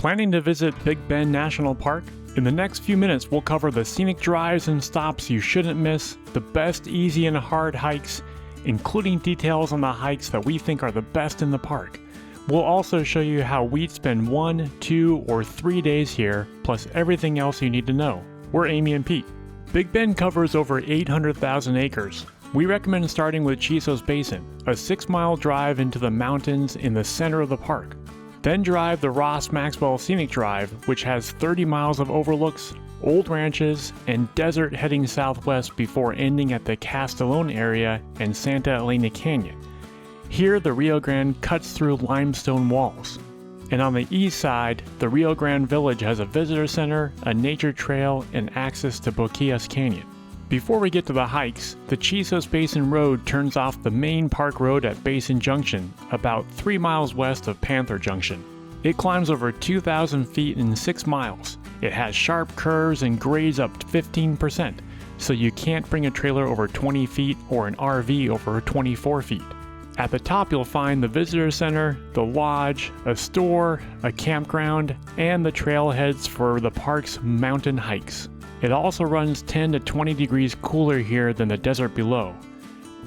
Planning to visit Big Bend National Park? In the next few minutes, we'll cover the scenic drives and stops you shouldn't miss, the best easy and hard hikes, including details on the hikes that we think are the best in the park. We'll also show you how we'd spend 1, 2, or 3 days here, plus everything else you need to know. We're Amy and Pete. Big Bend covers over 800,000 acres. We recommend starting with Chisos Basin, a 6-mile drive into the mountains in the center of the park. Then drive the Maxwell Scenic Drive, which has 30 miles of overlooks, old ranches, and desert heading southwest before ending at the Castolon Area and Santa Elena Canyon. Here, the Rio Grande cuts through limestone walls. And on the east side, the Rio Grande Village has a visitor center, a nature trail, and access to Boquillas Canyon. Before we get to the hikes, the Chisos Basin Road turns off the main park road at Basin Junction, about 3 miles west of Panther Junction. It climbs over 2,000 feet in 6 miles. It has sharp curves and grades up to 15%, so you can't bring a trailer over 20 feet or an RV over 24 feet. At the top you'll find the visitor center, the lodge, a store, a campground, and the trailheads for the park's mountain hikes. It also runs 10 to 20 degrees cooler here than the desert below.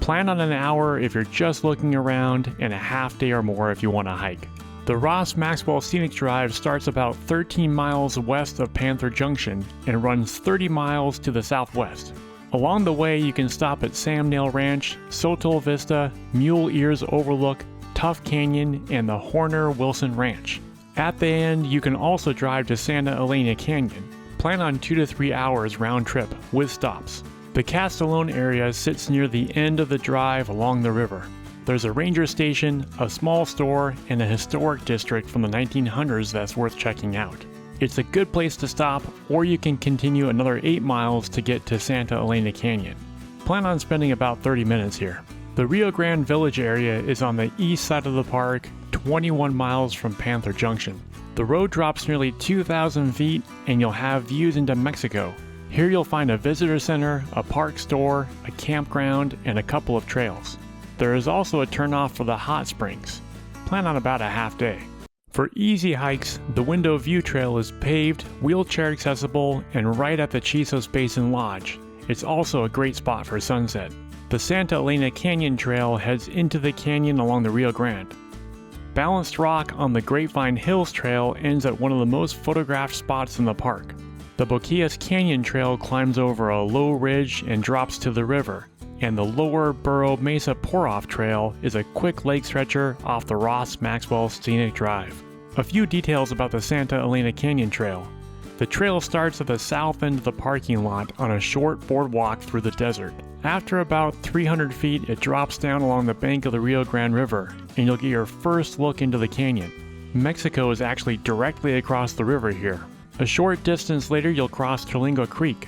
Plan on an hour if you're just looking around and a half day or more if you want to hike. The Maxwell Scenic Drive starts about 13 miles west of Panther Junction and runs 30 miles to the southwest. Along the way you can stop at Sam Nail Ranch, Sotol Vista, Mule Ears Overlook, Tough Canyon, and the Horner Wilson Ranch. At the end you can also drive to Santa Elena Canyon. Plan on 2 to 3 hours round trip with stops. The Castolon Area sits near the end of the drive along the river. There's a ranger station, a small store, and a historic district from the 1900s that's worth checking out. It's a good place to stop, or you can continue another 8 miles to get to Santa Elena Canyon. Plan on spending about 30 minutes here. The Rio Grande Village area is on the east side of the park, 21 miles from Panther Junction. The road drops nearly 2,000 feet and you'll have views into Mexico. Here you'll find a visitor center, a park store, a campground, and a couple of trails. There is also a turnoff for the hot springs. Plan on about a half day. For easy hikes, the Window View Trail is paved, wheelchair accessible, and right at the Chisos Basin Lodge. It's also a great spot for sunset. The Santa Elena Canyon Trail heads into the canyon along the Rio Grande. Balanced rock on the Grapevine Hills Trail ends at one of the most photographed spots in the park. The Boquillas Canyon Trail climbs over a low ridge and drops to the river, and the Lower Burro Mesa Pour-Off Trail is a quick lake stretcher off the Maxwell Scenic Drive. A few details about the Santa Elena Canyon Trail. The trail starts at the south end of the parking lot on a short boardwalk through the desert. After about 300 feet, it drops down along the bank of the Rio Grande River, and you'll get your first look into the canyon. Mexico is actually directly across the river here. A short distance later, you'll cross Terlingo Creek.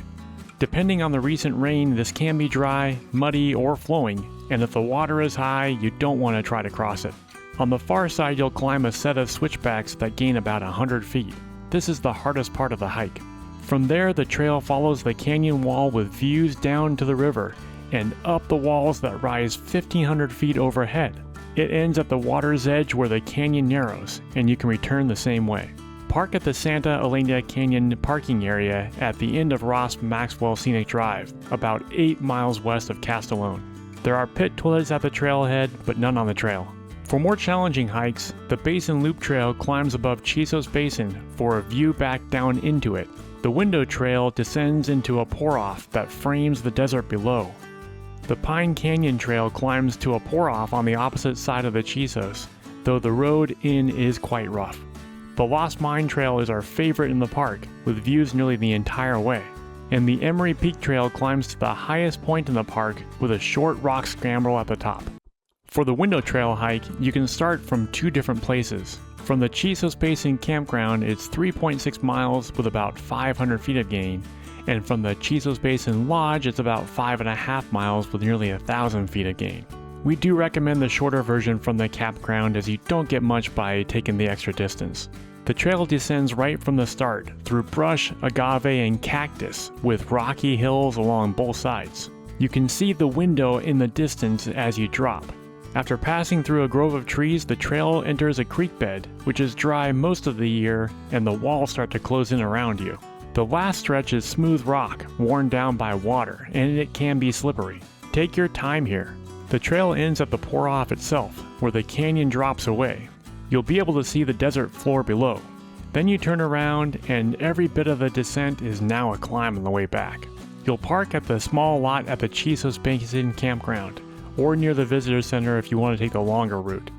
Depending on the recent rain, this can be dry, muddy, or flowing, and if the water is high, you don't want to try to cross it. On the far side, you'll climb a set of switchbacks that gain about 100 feet. This is the hardest part of the hike. From there, the trail follows the canyon wall with views down to the river and up the walls that rise 1,500 feet overhead. It ends at the water's edge where the canyon narrows, and you can return the same way. Park at the Santa Elena Canyon parking area at the end of Maxwell Scenic Drive, about 8 miles west of Castolon. There are pit toilets at the trailhead, but none on the trail. For more challenging hikes, the Basin Loop Trail climbs above Chisos Basin for a view back down into it. The Window Trail descends into a pour-off that frames the desert below. The Pine Canyon Trail climbs to a pour-off on the opposite side of the Chisos, though the road in is quite rough. The Lost Mine Trail is our favorite in the park, with views nearly the entire way. And the Emery Peak Trail climbs to the highest point in the park with a short rock scramble at the top. For the Window Trail hike, you can start from 2 different places. From the Chisos Basin campground, it's 3.6 miles with about 500 feet of gain, and from the Chisos Basin Lodge, it's about 5.5 miles with nearly 1,000 feet of gain. We do recommend the shorter version from the campground as you don't get much by taking the extra distance. The trail descends right from the start, through brush, agave, and cactus, with rocky hills along both sides. You can see the window in the distance as you drop. After passing through a grove of trees, the trail enters a creek bed, which is dry most of the year, and the walls start to close in around you. The last stretch is smooth rock, worn down by water, and it can be slippery. Take your time here. The trail ends at the pour-off itself, where the canyon drops away. You'll be able to see the desert floor below. Then you turn around, and every bit of the descent is now a climb on the way back. You'll park at the small lot at the Chisos Basin campground, or near the visitor center if you want to take the longer route.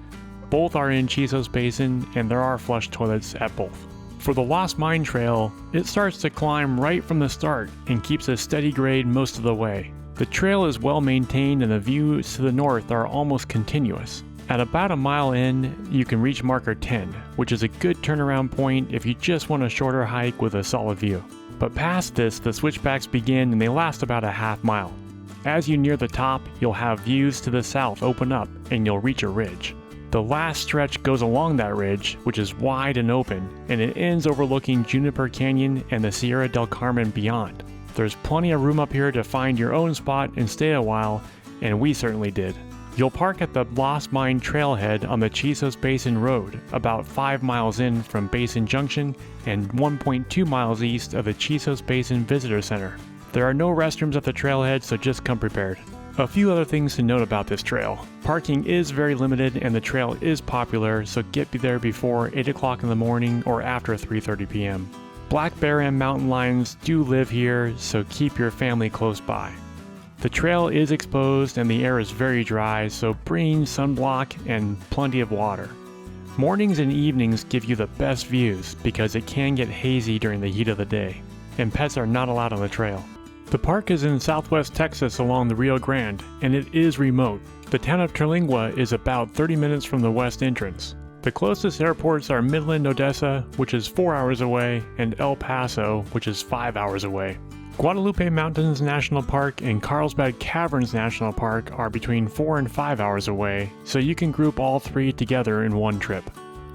Both are in Chisos Basin, and there are flush toilets at both. For the Lost Mine Trail, it starts to climb right from the start and keeps a steady grade most of the way. The trail is well maintained and the views to the north are almost continuous. At about a mile in, you can reach marker 10, which is a good turnaround point if you just want a shorter hike with a solid view. But past this, the switchbacks begin and they last about a half mile. As you near the top, you'll have views to the south open up and you'll reach a ridge. The last stretch goes along that ridge, which is wide and open, and it ends overlooking Juniper Canyon and the Sierra del Carmen beyond. There's plenty of room up here to find your own spot and stay a while, and we certainly did. You'll park at the Lost Mine Trailhead on the Chisos Basin Road, about 5 miles in from Basin Junction and 1.2 miles east of the Chisos Basin Visitor Center. There are no restrooms at the trailhead, so just come prepared. A few other things to note about this trail. Parking is very limited and the trail is popular, so get there before 8 o'clock in the morning or after 3:30 p.m. Black bear and mountain lions do live here, so keep your family close by. The trail is exposed and the air is very dry, so bring sunblock and plenty of water. Mornings and evenings give you the best views because it can get hazy during the heat of the day, and pets are not allowed on the trail. The park is in southwest Texas along the Rio Grande, and it is remote. The town of Terlingua is about 30 minutes from the west entrance. The closest airports are Midland, Odessa, which is 4 hours away, and El Paso, which is 5 hours away. Guadalupe Mountains National Park and Carlsbad Caverns National Park are between 4 and 5 hours away, so you can group all three together in one trip.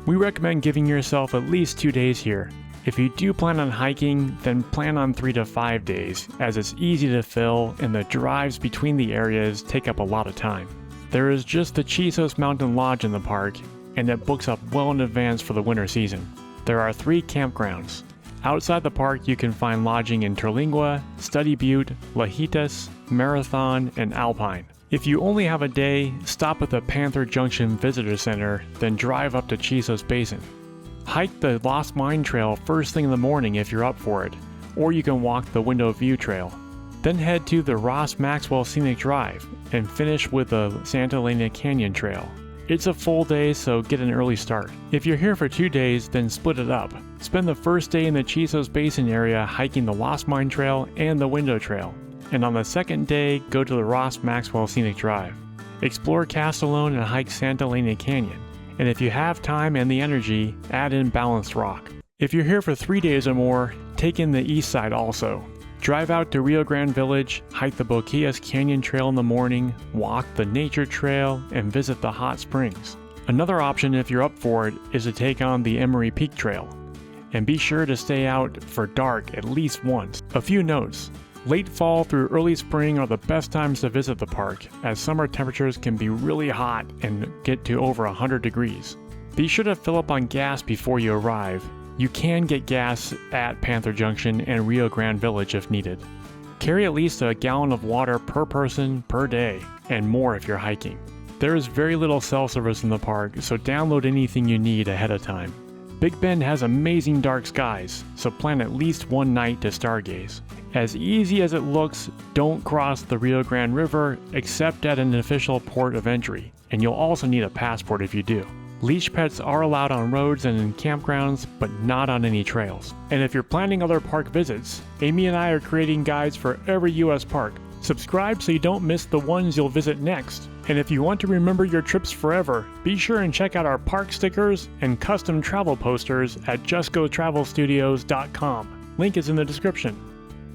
We recommend giving yourself at least 2 days here. If you do plan on hiking, then plan on 3 to 5 days, as it's easy to fill and the drives between the areas take up a lot of time. There is just the Chisos Mountain Lodge in the park, and it books up well in advance for the winter season. There are 3 campgrounds. Outside the park, you can find lodging in Terlingua, Study Butte, Lajitas, Marathon, and Alpine. If you only have a day, stop at the Panther Junction Visitor Center, then drive up to Chisos Basin. Hike the Lost Mine Trail first thing in the morning if you're up for it, or you can walk the Window View Trail. Then head to the Maxwell Scenic Drive and finish with the Santa Elena Canyon Trail. It's a full day, so get an early start. If you're here for 2 days, then split it up. Spend the first day in the Chisos Basin area hiking the Lost Mine Trail and the Window Trail, and on the second day, go to the Maxwell Scenic Drive. Explore Castolon and hike Santa Elena Canyon. And if you have time and the energy, add in Balanced Rock. If you're here for 3 days or more, take in the east side also. Drive out to Rio Grande Village, hike the Boquillas Canyon Trail in the morning, walk the Nature Trail, and visit the hot springs. Another option if you're up for it is to take on the Emery Peak Trail. And be sure to stay out for dark at least once. A few notes. Late fall through early spring are the best times to visit the park, as summer temperatures can be really hot and get to over 100 degrees. Be sure to fill up on gas before you arrive. You can get gas at Panther Junction and Rio Grande Village if needed. Carry at least a gallon of water per person per day, and more if you're hiking. There is very little cell service in the park, so download anything you need ahead of time. Big Bend has amazing dark skies, so plan at least one night to stargaze. As easy as it looks, don't cross the Rio Grande River except at an official port of entry, and you'll also need a passport if you do. Leash pets are allowed on roads and in campgrounds, but not on any trails. And if you're planning other park visits, Amy and I are creating guides for every US park. Subscribe so you don't miss the ones you'll visit next. And if you want to remember your trips forever, be sure and check out our park stickers and custom travel posters at justgotravelstudios.com. Link is in the description.